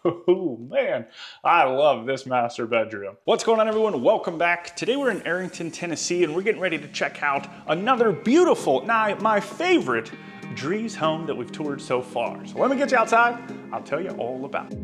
Oh man, I love this master bedroom. What's going on, everyone? Welcome back. Today we're in Arrington, Tennessee, and we're getting ready to check out another beautiful, my favorite Drees home that we've toured so far. So let me get you outside. I'll tell you all about it.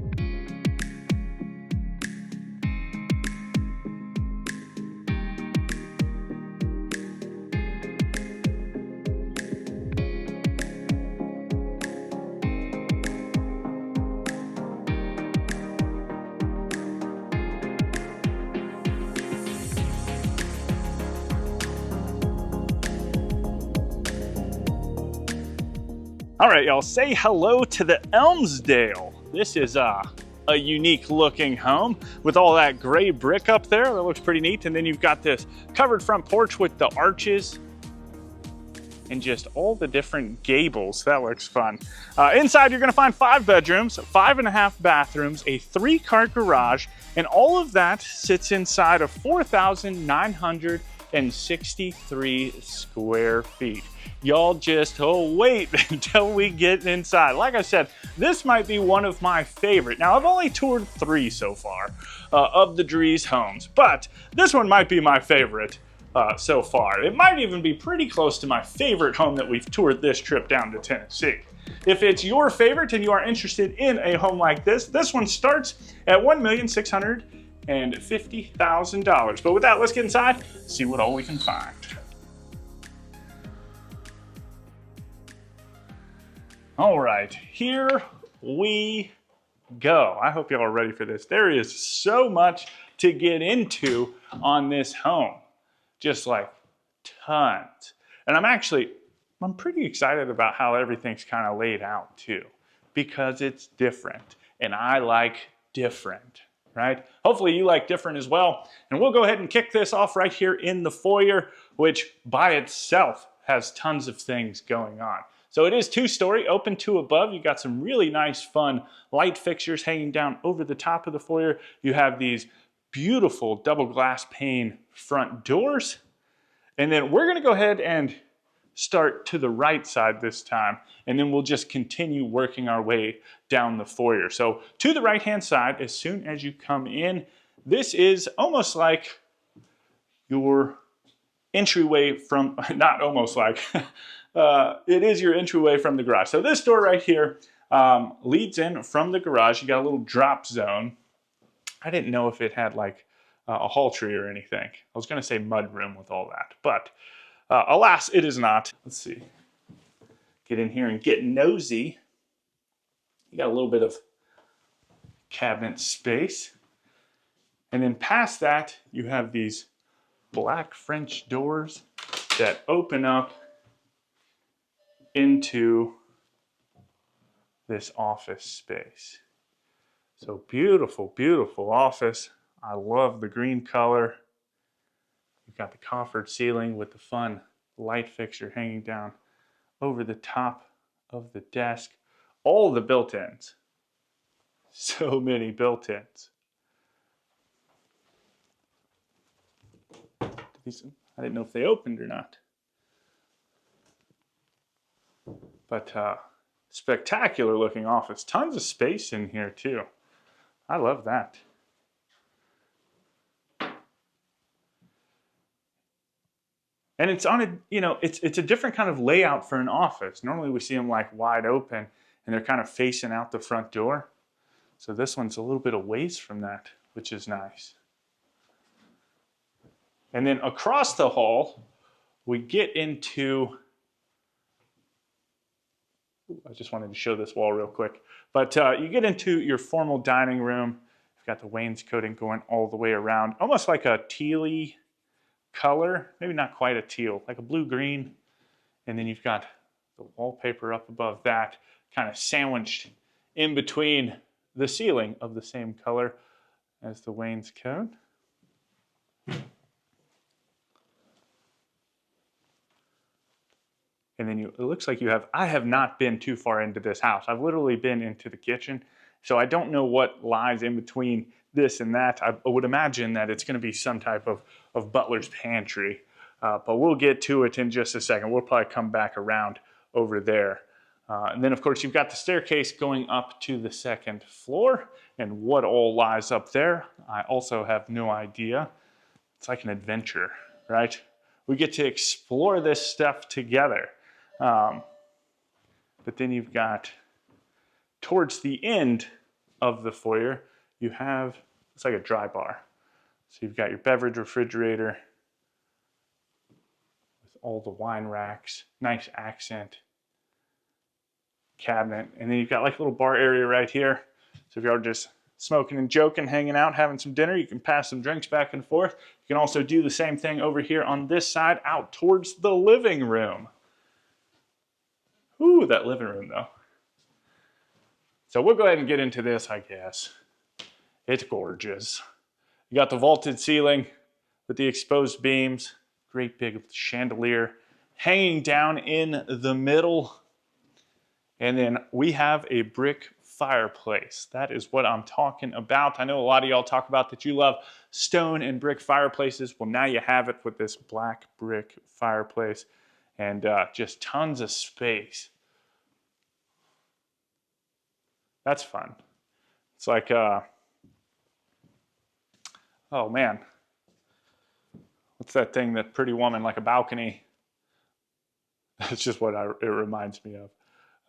All right, y'all, say hello to the Elmsdale. This is a unique looking home with all that gray brick up there. That looks pretty neat. And then you've got this covered front porch with the arches and just all the different gables. That looks fun. Inside, you're gonna find 5 bedrooms, 5.5 bathrooms, a 3-car garage, and all of that sits inside of 4,963 square feet. Y'all just wait until we get inside. Like I said, this might be one of my favorite. Now, I've only toured 3 so far of the Drees homes, but this one might be my favorite so far. It might even be pretty close to my favorite home that we've toured this trip down to Tennessee. If it's your favorite and you are interested in a home like this one starts at $1,650,000. But with that, let's get inside, see what all we can find. All right, here we go. I hope y'all are ready for this. There is so much to get into on this home, just like tons. And I'm pretty excited about how everything's kind of laid out too, because it's different and I like different, right? Hopefully you like different as well. And we'll go ahead and kick this off right here in the foyer, which by itself has tons of things going on. So it is 2-story, open to above. You got some really nice, fun light fixtures hanging down over the top of the foyer. You have these beautiful double glass pane front doors. And then we're gonna go ahead and start to the right side this time, and then we'll just continue working our way down the foyer. So to the right-hand side, as soon as you come in, this is almost like your entryway from, not almost like, it is your entryway from the garage. So this door right here leads in from the garage. You got a little drop zone. I didn't know if it had like a hall tree or anything. I was gonna say mudroom with all that, but alas, it is not. Let's see. Get in here and get nosy. You got a little bit of cabinet space. And then past that, you have these black French doors that open up into this office space. So beautiful, beautiful office. I love the green color. You've got the coffered ceiling with the fun light fixture hanging down over the top of the desk. All the built-ins. So many built-ins. I didn't know if they opened or not. But spectacular looking office. Tons of space in here too. I love that. And it's on a, it's a different kind of layout for an office. Normally we see them like wide open and they're kind of facing out the front door. So this one's a little bit away from that, which is nice. And then across the hall, we get into, I just wanted to show this wall real quick, but you get into your formal dining room. You've got the wainscoting going all the way around, almost like a tealy color, maybe not quite a teal, like a blue-green. And then you've got the wallpaper up above that, kind of sandwiched in between the ceiling of the same color as the wainscot. And then it looks like you have, I have not been too far into this house. I've literally been into the kitchen. So I don't know what lies in between this and that. I would imagine that it's going to be some type of butler's pantry. But we'll get to it in just a second. We'll probably come back around over there. And then, of course, you've got the staircase going up to the second floor. And what all lies up there, I also have no idea. It's like an adventure, right? We get to explore this stuff together. But then you've got, towards the end of the foyer, you have, it's like a dry bar. So you've got your beverage refrigerator with all the wine racks, nice accent cabinet. And then you've got like a little bar area right here. So if you're just smoking and joking, hanging out, having some dinner, you can pass some drinks back and forth. You can also do the same thing over here on this side out towards the living room. Ooh, that living room though. So we'll go ahead and get into this, I guess. It's gorgeous. You got the vaulted ceiling with the exposed beams, great big chandelier hanging down in the middle. And then we have a brick fireplace. That is what I'm talking about. I know a lot of y'all talk about that you love stone and brick fireplaces. Well, now you have it with this black brick fireplace and just tons of space. That's fun. It's like, oh man, what's that thing that Pretty Woman, like a balcony? That's just what it reminds me of.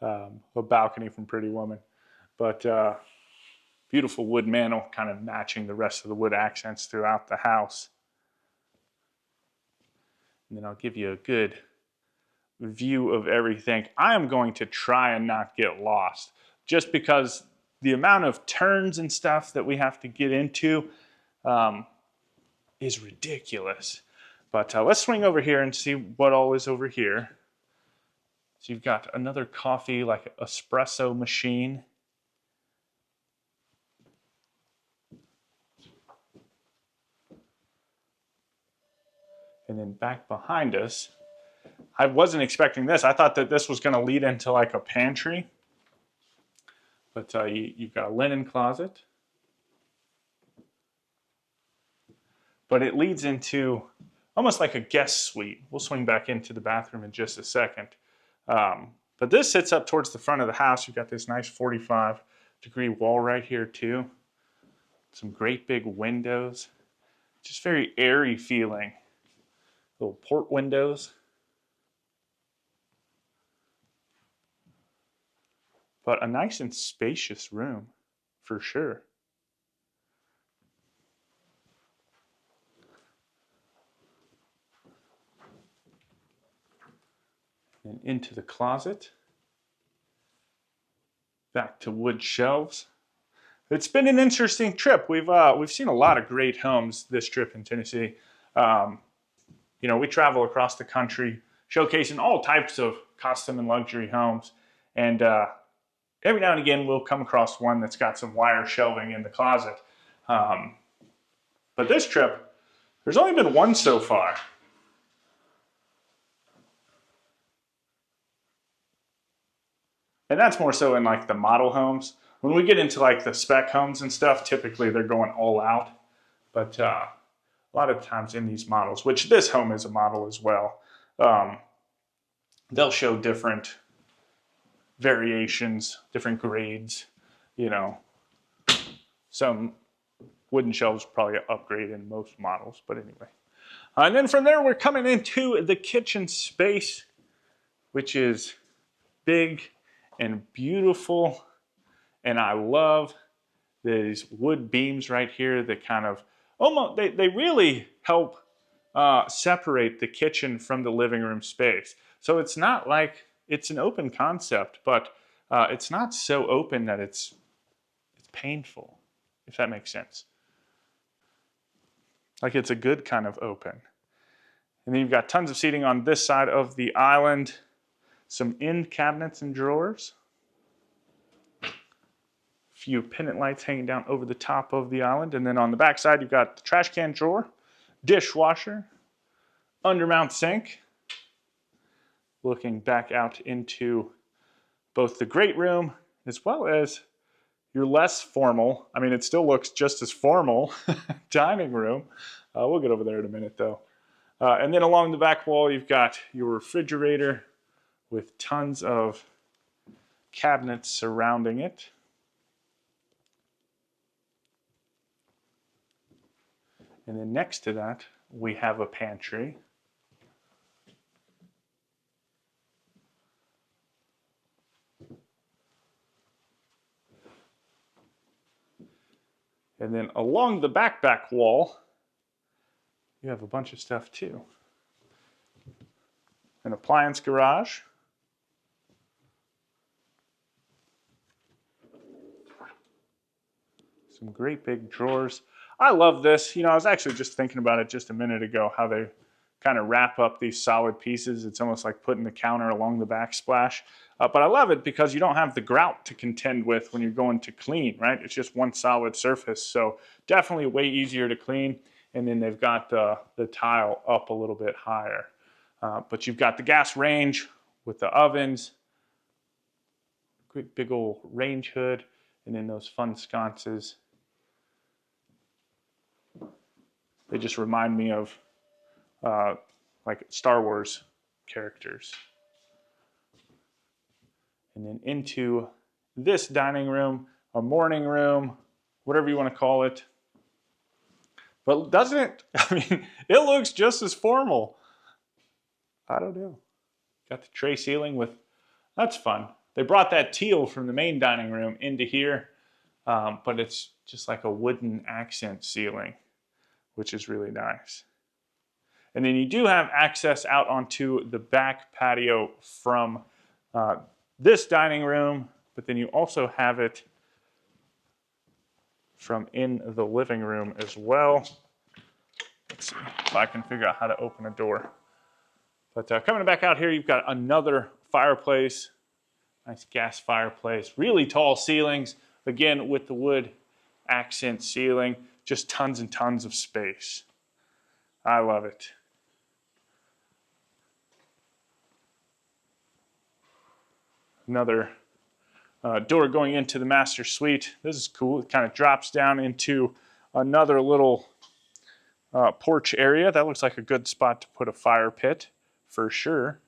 A balcony from Pretty Woman. But beautiful wood mantel kind of matching the rest of the wood accents throughout the house. And then I'll give you a good view of everything. I am going to try and not get lost just because the amount of turns and stuff that we have to get into is ridiculous. But let's swing over here and see what all is over here. So you've got another coffee, like espresso machine. And then back behind us, I wasn't expecting this. I thought that this was going to lead into like a pantry. But you've got a linen closet. But it leads into almost like a guest suite. We'll swing back into the bathroom in just a second. But this sits up towards the front of the house. You've got this nice 45-degree wall right here too. Some great big windows. Just very airy feeling. Little port windows. But a nice and spacious room, for sure. And into the closet. Back to wood shelves. It's been an interesting trip. We've seen a lot of great homes this trip in Tennessee. You know, we travel across the country showcasing all types of custom and luxury homes. And every now and again, we'll come across one that's got some wire shelving in the closet. But this trip, there's only been one so far. And that's more so in like the model homes. When we get into like the spec homes and stuff, typically they're going all out. But a lot of times in these models, which this home is a model as well, they'll show different variations, different grades, you know. Some wooden shelves probably upgrade in most models, but anyway. And then from there, we're coming into the kitchen space, which is big and beautiful. And I love these wood beams right here that kind of almost, they really help separate the kitchen from the living room space. So it's not like, it's an open concept, but it's not so open that it's painful, if that makes sense. Like it's a good kind of open. And then you've got tons of seating on this side of the island. Some end cabinets and drawers. A few pendant lights hanging down over the top of the island. And then on the back side, you've got the trash can drawer, dishwasher, undermount sink. Looking back out into both the great room as well as your less formal, I mean, it still looks just as formal, dining room. We'll get over there in a minute though. And then along the back wall, you've got your refrigerator with tons of cabinets surrounding it. And then next to that, we have a pantry. And then along the back wall, you have a bunch of stuff too. An appliance garage. Some great big drawers. I love this. You know, I was actually just thinking about it just a minute ago, how they kind of wrap up these solid pieces. It's almost like putting the counter along the backsplash. But I love it because you don't have the grout to contend with when you're going to clean, right? It's just one solid surface. So definitely way easier to clean. And then they've got the tile up a little bit higher. But you've got the gas range with the ovens, great big old range hood, and then those fun sconces. They just remind me of like Star Wars characters. And then into this dining room, a morning room, whatever you want to call it. But doesn't it, I mean, it looks just as formal. I don't know. Got the tray ceiling with, that's fun. They brought that teal from the main dining room into here, but it's just like a wooden accent ceiling, which is really nice. And then you do have access out onto the back patio from this dining room, but then you also have it from in the living room as well. Let's see if I can figure out how to open a door. But coming back out here, you've got another fireplace, nice gas fireplace, really tall ceilings, again with the wood accent ceiling, just tons and tons of space. I love it. Another door going into the master suite. This is cool. It kind of drops down into another little porch area. That looks like a good spot to put a fire pit for sure.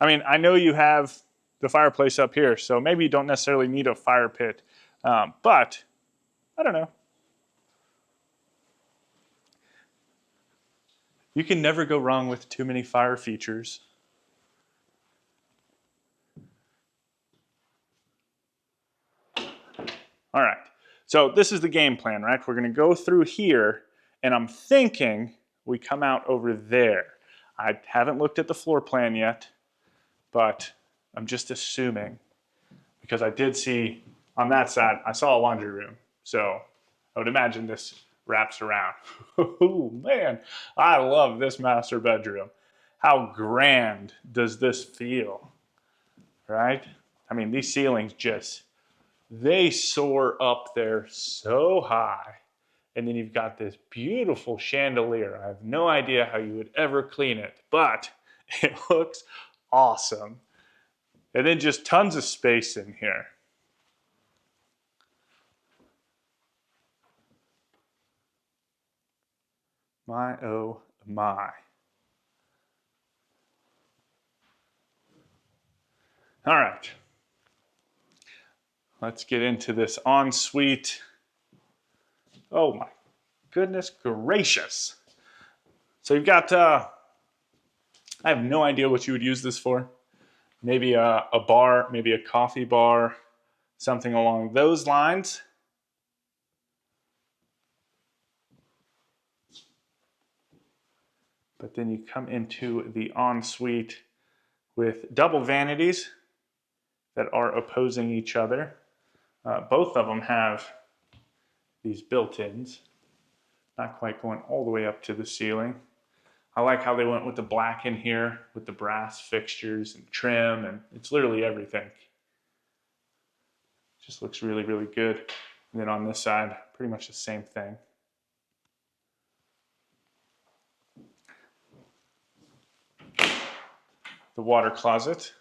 I mean, I know you have the fireplace up here, so maybe you don't necessarily need a fire pit, but I don't know. You can never go wrong with too many fire features. All right, so this is the game plan, right? We're gonna go through here, and I'm thinking we come out over there. I haven't looked at the floor plan yet, but I'm just assuming, because I did see on that side, I saw a laundry room. So I would imagine this wraps around. Oh man, I love this master bedroom. How grand does this feel, right? I mean, these ceilings just, they soar up there so high. And then you've got this beautiful chandelier. I have no idea how you would ever clean it, but it looks awesome. And then just tons of space in here. My, oh my. All right. Let's get into this ensuite. Oh my goodness gracious. So you've got, I have no idea what you would use this for. Maybe a bar, maybe a coffee bar, something along those lines. But then you come into the ensuite with double vanities that are opposing each other. Both of them have these built-ins, not quite going all the way up to the ceiling. I like how they went with the black in here, with the brass fixtures and trim, and it's literally everything. Just looks really, really good. And then on this side, pretty much the same thing. The water closet.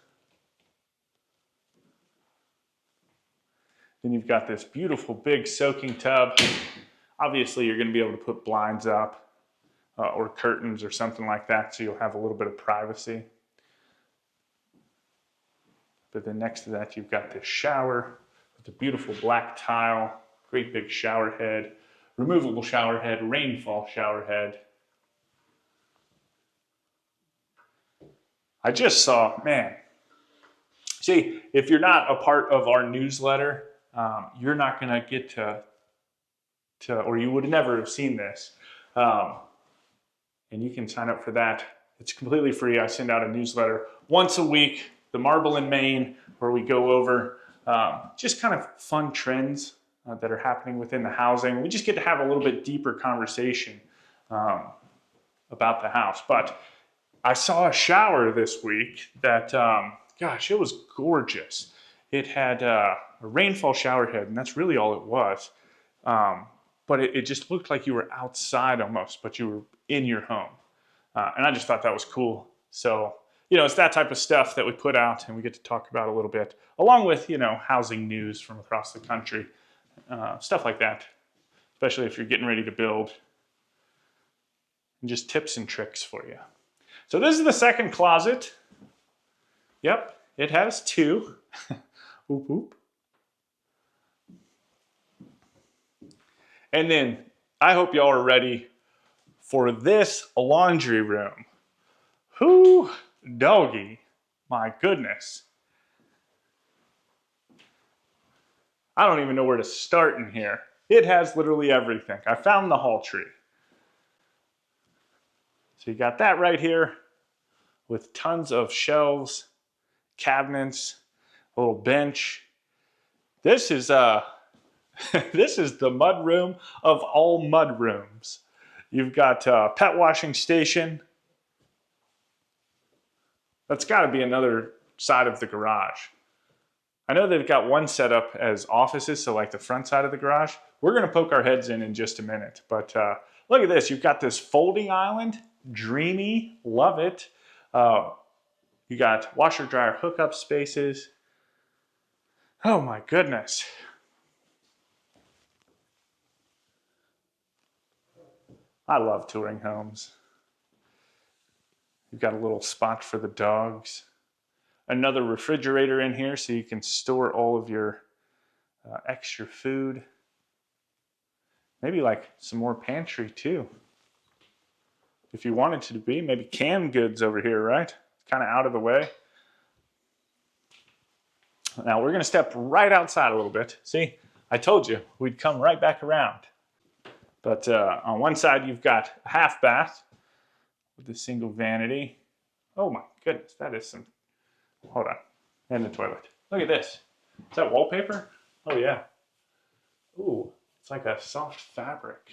Then you've got this beautiful big soaking tub. Obviously, you're going to be able to put blinds up or curtains or something like that, so you'll have a little bit of privacy. But then next to that, you've got this shower with the beautiful black tile, great big shower head, removable shower head, rainfall shower head. I just saw, man, see, if you're not a part of our newsletter, you're not going to get to, or you would never have seen this. And you can sign up for that. It's completely free. I send out a newsletter once a week, The Marble in Maine, where we go over just kind of fun trends that are happening within the housing. We just get to have a little bit deeper conversation about the house. But I saw a shower this week that, gosh, it was gorgeous. It had a rainfall shower head, and that's really all it was. But it just looked like you were outside almost, but you were in your home. And I just thought that was cool. So, you know, it's that type of stuff that we put out and we get to talk about a little bit, along with, you know, housing news from across the country, stuff like that, especially if you're getting ready to build, and just tips and tricks for you. So this is the second closet. Yep, it has two. Oop, oop. And then I hope y'all are ready for this laundry room. Whoo, doggy, my goodness. I don't even know where to start in here. It has literally everything. I found the hall tree. So you got that right here with tons of shelves, cabinets, a little bench. This is this is the mud room of all mud rooms. You've got a pet washing station. That's got to be another side of the garage. I know they've got one set up as offices, so like the front side of the garage. We're going to poke our heads in just a minute. But look at this. You've got this folding island. Dreamy. Love it. You got washer dryer hookup spaces. Oh my goodness. I love touring homes. You've got a little spot for the dogs. Another refrigerator in here so you can store all of your extra food. Maybe like some more pantry too. If you wanted to be, maybe canned goods over here, right? It's kind of out of the way. Now we're gonna step right outside a little bit. See, I told you we'd come right back around. But on one side, you've got a half bath with a single vanity. Oh my goodness, that is some, hold on, and the toilet. Look at this. Is that wallpaper? Oh yeah. Ooh, it's like a soft fabric.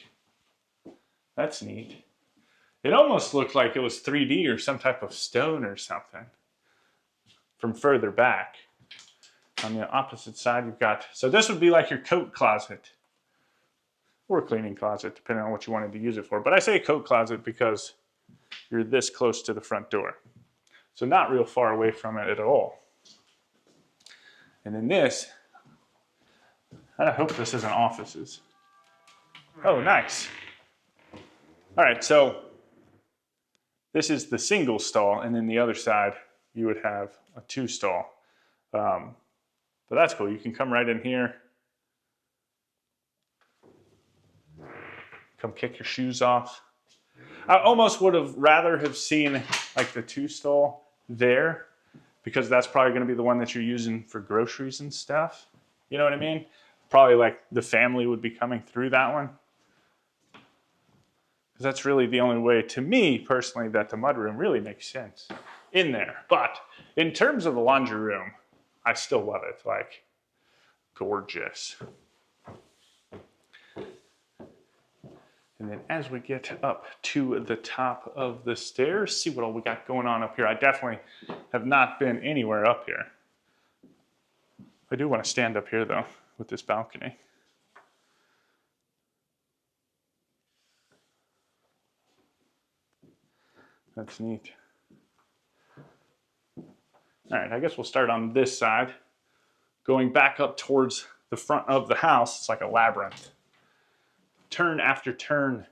That's neat. It almost looked like it was 3D or some type of stone or something from further back. On the opposite side, you've got, so this would be like your coat closet. Or cleaning closet, depending on what you wanted to use it for. But I say coat closet because you're this close to the front door. So not real far away from it at all. And then this, I hope this isn't offices. Oh, nice. All right, so this is the single stall, and then the other side, you would have a two stall. But that's cool. You can come right in here. Come kick your shoes off. I almost would have rather have seen like the two stall there because that's probably going to be the one that you're using for groceries and stuff. You know what I mean? Probably like the family would be coming through that one. Because that's really the only way, to me personally, that the mudroom really makes sense in there. But in terms of the laundry room, I still love it. Like, gorgeous. And then as we get up to the top of the stairs, see what all we got going on up here. I definitely have not been anywhere up here. I do want to stand up here though with this balcony. That's neat. All right, I guess we'll start on this side. Going back up towards the front of the house, it's like a labyrinth. Turn after turn.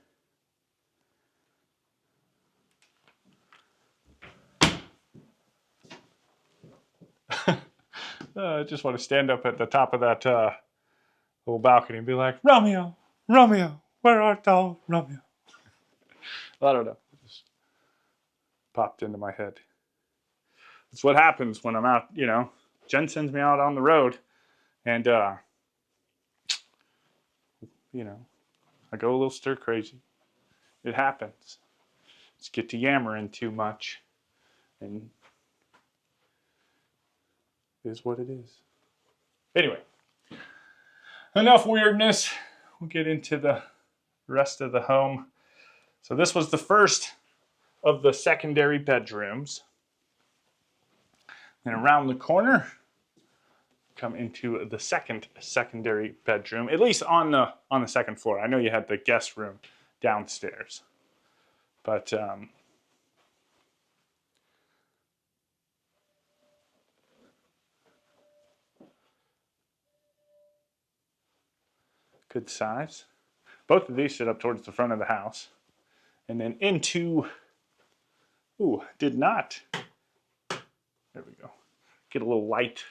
I just want to stand up at the top of that little balcony and be like, Romeo, Romeo, where art thou, Romeo? I don't know. It just popped into my head. It's what happens when I'm out, you know. Jen sends me out on the road, and, you know, I go a little stir crazy. It happens. Just get to yammering too much, and it is what it is. Anyway, enough weirdness. We'll get into the rest of the home. So this was the first of the secondary bedrooms. And around the corner, come into the second secondary bedroom, at least on the second floor. I know you had the guest room downstairs, but good size. Both of these sit up towards the front of the house. And then into, did not. There we go. Get a little light.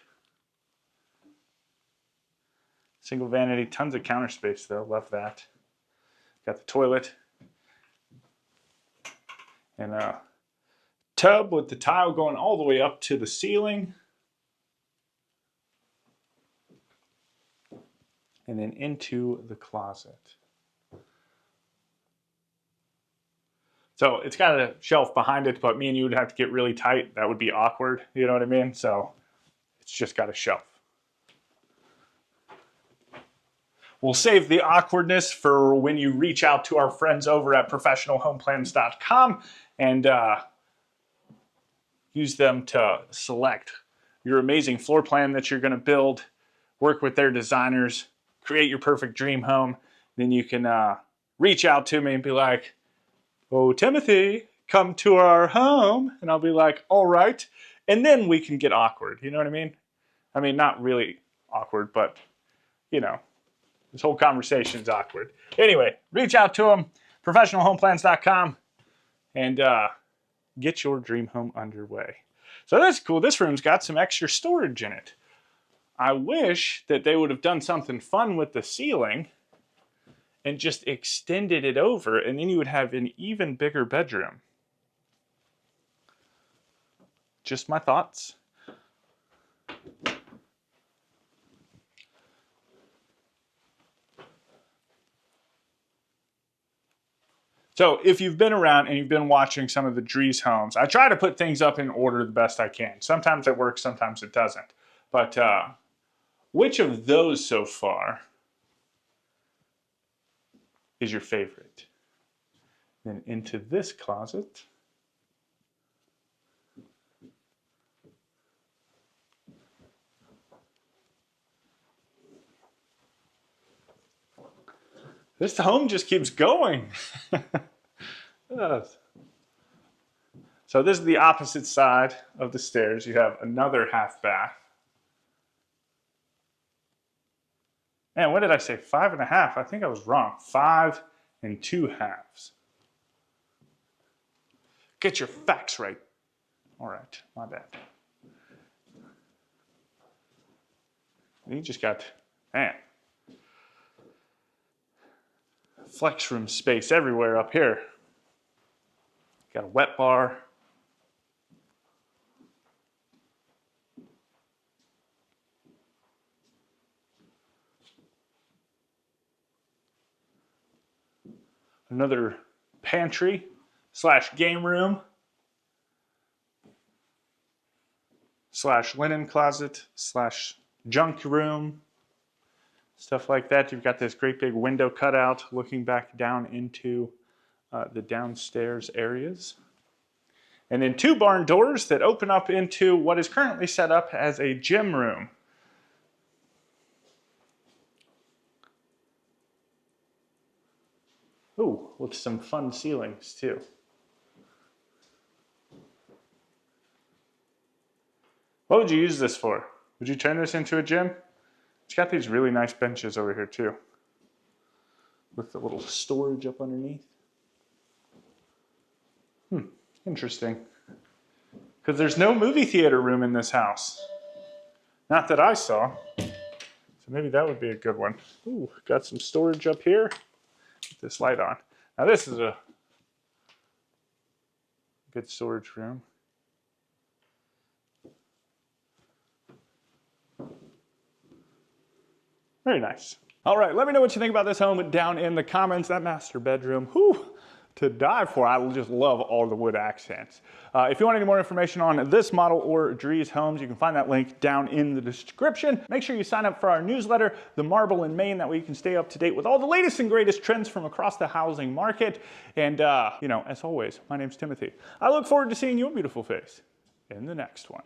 Single vanity, tons of counter space though, love that. Got the toilet. And a tub with the tile going all the way up to the ceiling. And then into the closet. So it's got a shelf behind it, but me and you would have to get really tight. That would be awkward, you know what I mean? So it's just got a shelf. We'll save the awkwardness for when you reach out to our friends over at professionalhomeplans.com and use them to select your amazing floor plan that you're going to build, work with their designers, create your perfect dream home. Then you can reach out to me and be like, oh, Timothy, come to our home. And I'll be like, all right. And then we can get awkward. You know what I mean? I mean, not really awkward, but, you know, this whole conversation's awkward. Anyway, reach out to them, professionalhomeplans.com, and get your dream home underway. So that's cool. This room's got some extra storage in it. I wish that they would have done something fun with the ceiling and just extended it over, and then you would have an even bigger bedroom. Just my thoughts. So if you've been around and you've been watching some of the Drees homes, I try to put things up in order the best I can. Sometimes it works, sometimes it doesn't. But which of those so far is your favorite? Then into this closet. This home just keeps going. So this is the opposite side of the stairs. You have another half bath. Man, what did I say? 5.5. I think I was wrong. 5 2/2. Get your facts right. All right, my bad. You just got, man, flex room space everywhere up here. Got a wet bar. Another pantry / game room / linen closet / junk room. Stuff like that. You've got this great big window cutout looking back down into the downstairs areas. And then 2 barn doors that open up into what is currently set up as a gym room. Ooh, with some fun ceilings too. What would you use this for? Would you turn this into a gym? It's got these really nice benches over here too, with the little storage up underneath. Interesting. Because there's no movie theater room in this house. Not that I saw. So maybe that would be a good one. Ooh, got some storage up here. Get this light on. Now this is a good storage room. Very nice. All right, let me know what you think about this home down in the comments. That master bedroom, whew, to die for. I just love all the wood accents. If you want any more information on this model or Drees Homes, you can find that link down in the description. Make sure you sign up for our newsletter, The Marble in Maine, that way you can stay up to date with all the latest and greatest trends from across the housing market. And, you know, as always, my name's Timothy. I look forward to seeing your beautiful face in the next one.